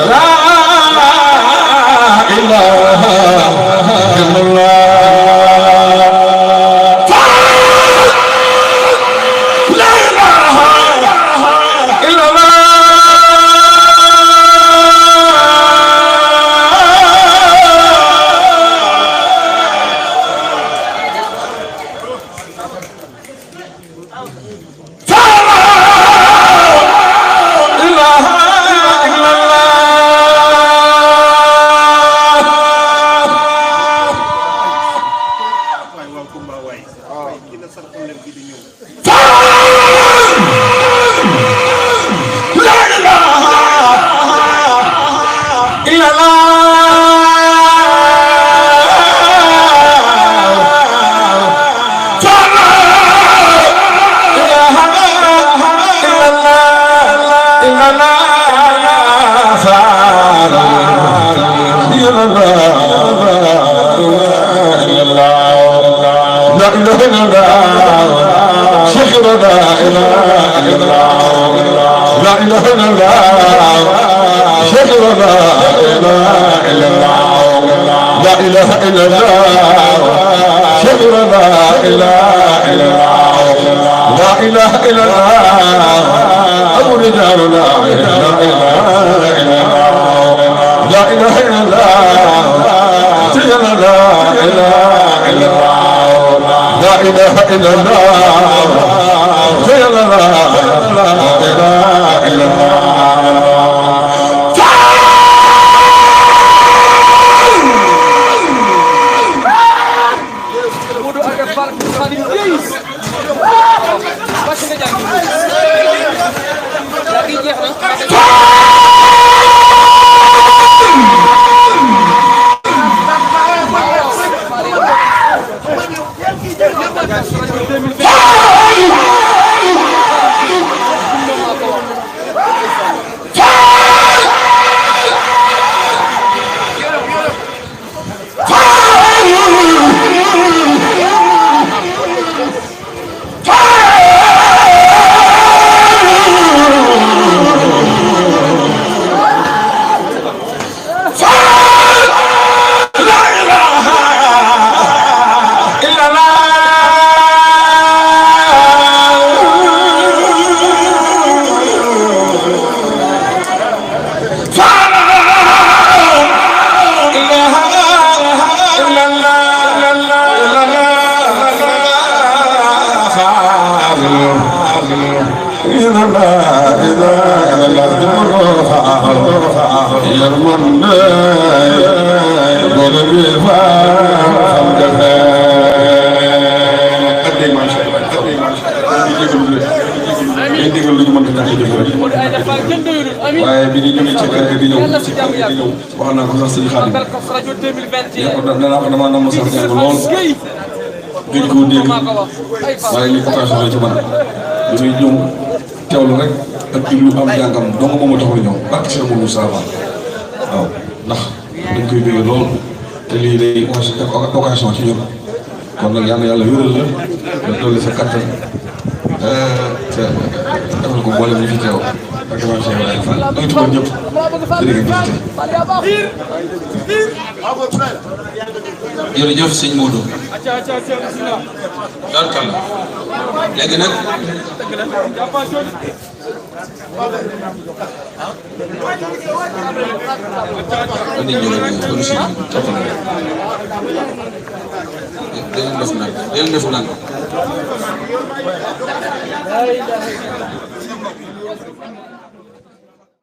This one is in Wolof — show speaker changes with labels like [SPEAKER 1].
[SPEAKER 1] La waaye bi ñu jógee ci kër gi di ñëw ci kër gi di ñëw wax naa ko sax sëñ Khadim ne ko danaa ko damaa namm sax jàng lool gëj koo dégg waaye li occasion la ci man li muy ñëw teewlu rek ak diglu am jàngam dong moom a taxul ñëw barke Cheikh Moudou Sava waaw ndax dañ koy dégg lool te lii day occasion ci ñun kon nag yàlla yàlla wéral la nga dolli sa kattan te defal ko mboolem ñu fi teew ak maam Cheikh Ibrahima Fall da nga tudd ñëpp
[SPEAKER 2] jërëjëf sëñ Modou barkalla léegi nag andi ñu ko ci toppal del def nag